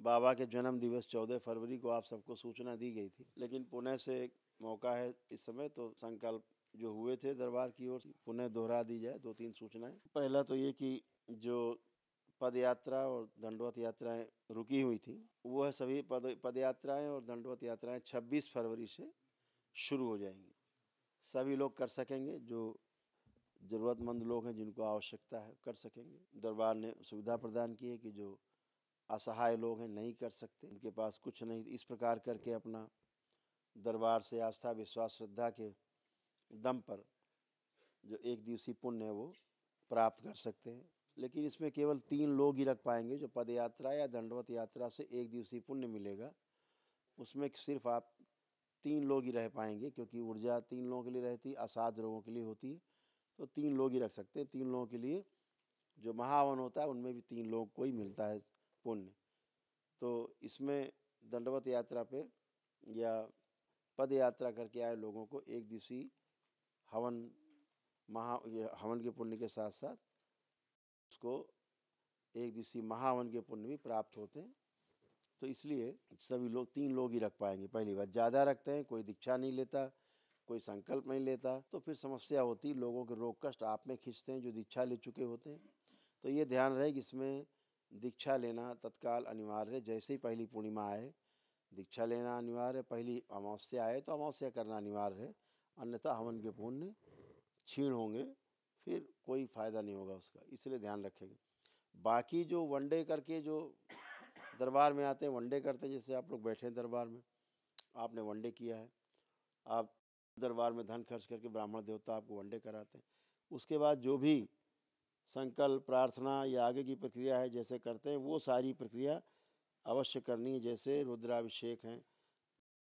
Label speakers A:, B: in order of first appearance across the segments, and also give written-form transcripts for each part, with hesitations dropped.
A: बाबा के जन्म दिवस 14 फरवरी को आप सबको सूचना दी गई थी, लेकिन पुनः से एक मौका है इस समय, तो संकल्प जो हुए थे दरबार की ओर पुनः दोहरा दी जाए 2-3 सूचनाएं। पहला तो ये कि जो पद यात्रा और दंडवत यात्राएं रुकी हुई थी, वह सभी पद यात्राएं और दंडवत यात्राएं 26 फरवरी से शुरू हो जाएंगी। सभी लोग कर सकेंगे, जो ज़रूरतमंद लोग हैं जिनको आवश्यकता है कर सकेंगे। दरबार ने सुविधा प्रदान की है कि जो असहाय लोग हैं नहीं कर सकते, उनके पास कुछ नहीं, इस प्रकार करके अपना दरबार से आस्था विश्वास श्रद्धा के दम पर जो एक दिवसीय पुण्य है वो प्राप्त कर सकते हैं। लेकिन इसमें केवल 3 लोग ही रख पाएंगे जो पद यात्रा या दंडवत यात्रा से एक दिवसीय पुण्य मिलेगा, उसमें सिर्फ आप 3 लोग ही रह पाएंगे, क्योंकि ऊर्जा 3 लोगों के लिए रहती, असाध्य लोगों के लिए होती है, तो 3 लोग ही रख सकते हैं। 3 लोगों के लिए जो महावन होता है उनमें भी 3 लोग को ही मिलता है पुण्य। तो इसमें दंडवत यात्रा पे या पद यात्रा करके आए लोगों को एक दिवसीय हवन हवन के पुण्य के साथ साथ उसको एक दिवसीय महावन के पुण्य भी प्राप्त होते हैं। तो इसलिए सभी लोग 3 लोग ही रख पाएंगे। पहली बात, ज़्यादा रखते हैं, कोई दीक्षा नहीं लेता, कोई संकल्प नहीं लेता, तो फिर समस्या होती, लोगों के रोग कष्ट आप में खींचते हैं जो दीक्षा ले चुके होते हैं। तो ये ध्यान रहे कि इसमें दीक्षा लेना तत्काल अनिवार्य है। जैसे ही पहली पूर्णिमा आए दीक्षा लेना अनिवार्य है, पहली अमावस्या आए तो अमावस्या करना अनिवार्य है, अन्यथा हवन के पुण्य क्षीण होंगे, फिर कोई फायदा नहीं होगा उसका, इसलिए ध्यान रखेंगे। बाकी जो वनडे करके जो दरबार में आते हैं, वनडे करते हैं, जैसे आप लोग बैठे हैं दरबार में, आपने वनडे किया है, आप दरबार में धन खर्च करके ब्राह्मण देवता आपको वनडे कराते हैं, उसके बाद जो भी संकल्प प्रार्थना या आगे की प्रक्रिया है जैसे करते हैं, वो सारी प्रक्रिया अवश्य करनी है। जैसे रुद्राभिषेक है,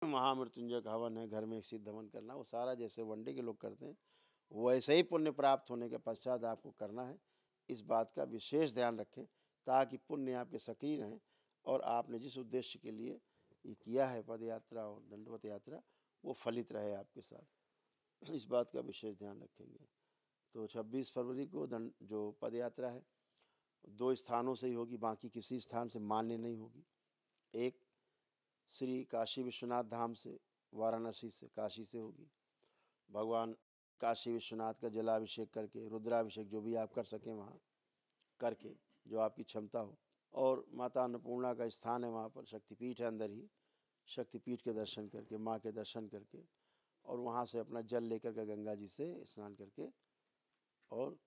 A: महामृत्युंजय का हवन है, घर में एक सिद्ध हवन करना, वो सारा जैसे वनडे के लोग करते हैं वैसे ही पुण्य प्राप्त होने के पश्चात आपको करना है। इस बात का विशेष ध्यान रखें ताकि पुण्य आपके सक्रिय रहें और आपने जिस उद्देश्य के लिए ये किया है पद यात्रा और दंडवत यात्रा, वो फलित रहे आपके साथ, इस बात का विशेष ध्यान रखेंगे। तो 26 फरवरी को जो पद यात्रा है 2 स्थानों से ही होगी, बाकी किसी स्थान से मान्य नहीं होगी। एक श्री काशी विश्वनाथ धाम से, वाराणसी से, काशी से होगी। भगवान काशी विश्वनाथ का जलाभिषेक करके, रुद्राभिषेक जो भी आप कर सकें वहाँ करके, जो आपकी क्षमता हो, और माता अन्नपूर्णा का स्थान है वहाँ पर, शक्तिपीठ है अंदर ही, शक्तिपीठ के दर्शन करके, माँ के दर्शन करके, और वहाँ से अपना जल लेकर के गंगा जी से स्नान करके और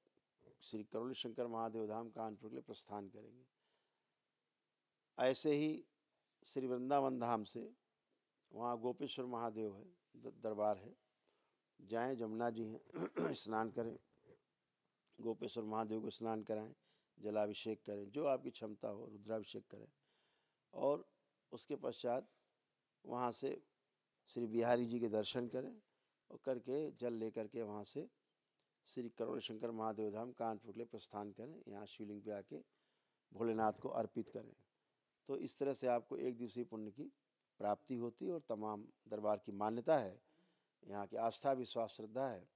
A: श्री करोली शंकर महादेव धाम कानपुर के लिए प्रस्थान करेंगे। ऐसे ही श्री वृंदावन धाम से, वहाँ गोपेश्वर महादेव है, दरबार है, जाएं, जमुना जी हैं, स्नान करें, गोपेश्वर महादेव को स्नान कराएं, जलाभिषेक करें, जो आपकी क्षमता हो, रुद्राभिषेक करें, और उसके पश्चात वहाँ से श्री बिहारी जी के दर्शन करें और करके जल लेकर के वहाँ से श्री करोली शंकर महादेव धाम कानपुर के लिए प्रस्थान करें। यहाँ शिवलिंग पे आके भोलेनाथ को अर्पित करें। तो इस तरह से आपको एक दिवसीय पुण्य की प्राप्ति होती है और तमाम दरबार की मान्यता है, यहाँ की आस्था विश्वास श्रद्धा है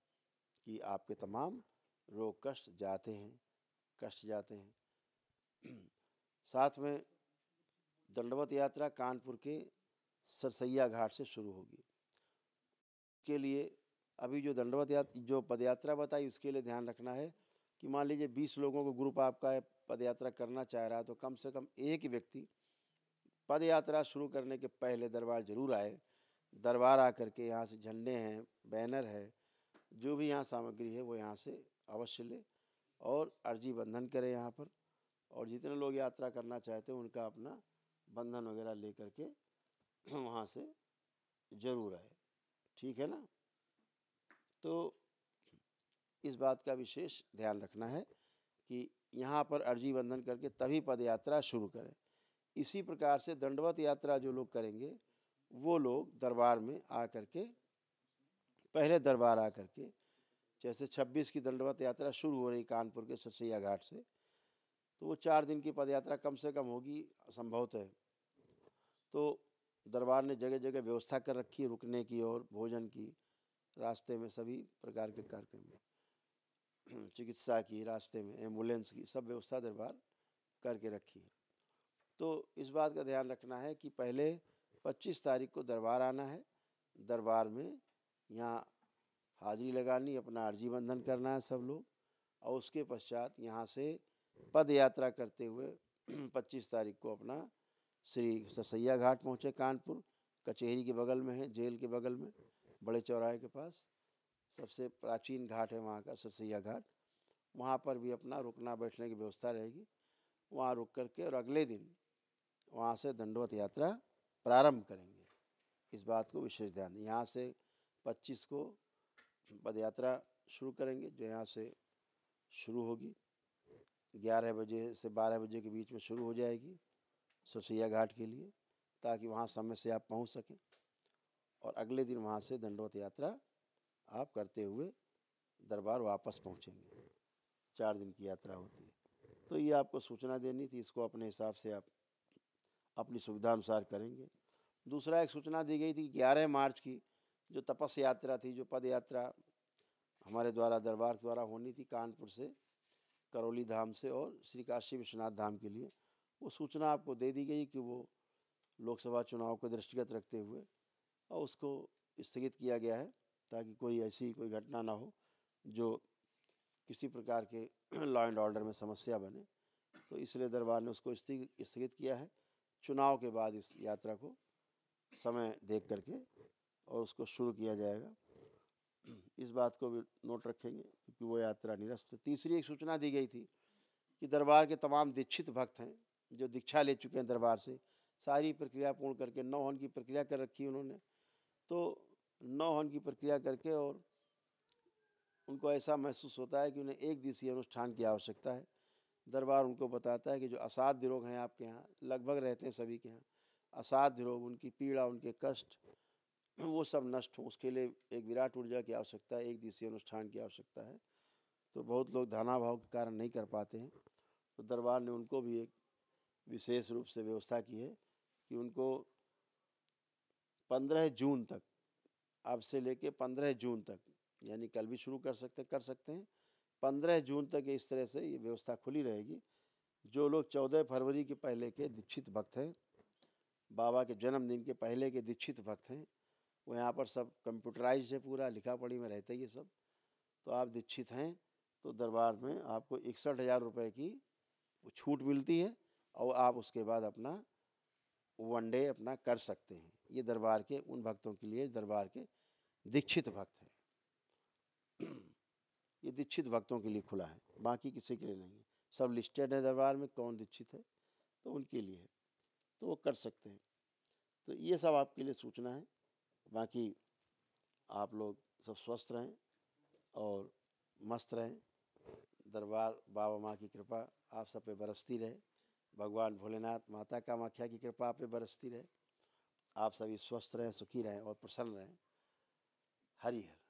A: कि आपके तमाम रोग कष्ट जाते हैं। साथ में दंडवत यात्रा कानपुर के सरसैया घाट से शुरू होगी। के लिए अभी जो दंडवत यात्रा जो पदयात्रा बताई, उसके लिए ध्यान रखना है कि मान लीजिए 20 लोगों को ग्रुप आपका है, पदयात्रा करना चाह रहा है, तो कम से कम एक व्यक्ति पद यात्रा शुरू करने के पहले दरबार जरूर आए। दरबार आकर के यहाँ से झंडे हैं, बैनर है, जो भी यहाँ सामग्री है वो यहाँ से अवश्य ले और अर्जी बंधन करें यहाँ पर, और जितने लोग यात्रा करना चाहते हैं उनका अपना बंधन वगैरह ले करके वहाँ से जरूर आए, ठीक है ना। तो इस बात का विशेष ध्यान रखना है कि यहाँ पर अर्जी बंधन करके तभी पद यात्रा शुरू करें। इसी प्रकार से दंडवत यात्रा जो लोग करेंगे वो लोग दरबार में आ करके, पहले दरबार आ करके, जैसे 26 की दंडवत यात्रा शुरू हो रही कानपुर के सरसैया घाट से, तो वो 4 दिन की पदयात्रा कम से कम होगी संभवतः। तो दरबार ने जगह जगह व्यवस्था कर रखी है रुकने की और भोजन की, रास्ते में सभी प्रकार के कार्यक्रम, चिकित्सा की, रास्ते में एम्बुलेंस की, सब व्यवस्था दरबार करके रखी है। तो इस बात का ध्यान रखना है कि पहले 25 तारीख को दरबार आना है। दरबार में यहाँ हाजिरी लगानी, अपना अर्जी बंधन करना है सब लोग, और उसके पश्चात यहाँ से पद यात्रा करते हुए 25 तारीख को अपना श्री सरसैया घाट पहुँचे। कानपुर कचहरी के बगल में है, जेल के बगल में, बड़े चौराहे के पास सबसे प्राचीन घाट है वहाँ का सरसैया घाट। वहाँ पर भी अपना रुकना बैठने की व्यवस्था रहेगी। वहाँ रुक करके और अगले दिन वहाँ से दंडवत यात्रा प्रारंभ करेंगे। इस बात को विशेष ध्यान। यहाँ से 25 को पद यात्रा शुरू करेंगे, जो यहाँ से शुरू होगी 11 बजे से 12 बजे के बीच में शुरू हो जाएगी सरसैया घाट के लिए, ताकि वहाँ समय से आप पहुँच सकें। और अगले दिन वहाँ से दंडवत यात्रा आप करते हुए दरबार वापस पहुँचेंगे। 4 दिन की यात्रा होती है। तो ये आपको सूचना देनी थी, इसको अपने हिसाब से आप अपनी सुविधा अनुसार करेंगे। दूसरा एक सूचना दी गई थी 11 मार्च की जो तपस यात्रा थी, जो पद यात्रा हमारे द्वारा दरबार द्वारा होनी थी कानपुर से करौली धाम से और श्री काशी विश्वनाथ धाम के लिए, वो सूचना आपको दे दी गई कि वो लोकसभा चुनाव को दृष्टिगत रखते हुए और उसको स्थगित किया गया है, ताकि कोई ऐसी कोई घटना ना हो जो किसी प्रकार के लॉ एंड ऑर्डर में समस्या बने। तो इसलिए दरबार ने उसको स्थगित किया है। चुनाव के बाद इस यात्रा को समय देख करके और उसको शुरू किया जाएगा। इस बात को भी नोट रखेंगे क्योंकि वो यात्रा निरस्त है। तीसरी एक सूचना दी गई थी कि दरबार के तमाम दीक्षित भक्त हैं जो दीक्षा ले चुके हैं दरबार से, सारी प्रक्रिया पूर्ण करके 9 हवन की प्रक्रिया कर रखी है उन्होंने। तो 9 हवन की प्रक्रिया करके और उनको ऐसा महसूस होता है कि उन्हें एक दिवसीय अनुष्ठान की आवश्यकता है। दरबार उनको बताता है कि जो असाध्य रोग हैं आपके यहाँ, लगभग रहते हैं सभी के यहाँ असाध्य रोग, उनकी पीड़ा, उनके कष्ट, वो सब नष्ट हो, उसके लिए एक विराट ऊर्जा की आवश्यकता है, एक दिवसीय अनुष्ठान की आवश्यकता है। तो बहुत लोग धनाभाव के कारण नहीं कर पाते हैं, तो दरबार ने उनको भी एक विशेष रूप से व्यवस्था की है कि उनको 15 जून तक, अब से लेके 15 जून तक, यानी कल भी शुरू कर सकते हैं 15 जून तक इस तरह से ये व्यवस्था खुली रहेगी। जो लोग 14 फरवरी के पहले के दीक्षित भक्त हैं, बाबा के जन्मदिन के पहले के दीक्षित भक्त हैं, वो यहाँ पर सब कंप्यूटराइज है, पूरा लिखा पढ़ी में रहता है ये सब। तो आप दीक्षित हैं तो दरबार में आपको 61,000 रुपये की छूट मिलती है और आप उसके बाद अपना 1 डे अपना कर सकते हैं। ये दरबार के उन भक्तों के लिए, दरबार के दीक्षित भक्त हैं। ये दीक्षित भक्तों के लिए खुला है, बाकी किसी के लिए नहीं है। सब लिस्टेड है दरबार में कौन दीक्षित है, तो उनके लिए है, तो वो कर सकते हैं। तो ये सब आपके लिए सूचना है। बाकी आप लोग सब स्वस्थ रहें और मस्त रहें। दरबार बाबा माँ की कृपा आप सब पे बरसती रहे। भगवान भोलेनाथ, माता कामाख्या की कृपा आप पे बरसती रहे। आप सभी स्वस्थ रहें, सुखी रहें और प्रसन्न रहें। हरि हर।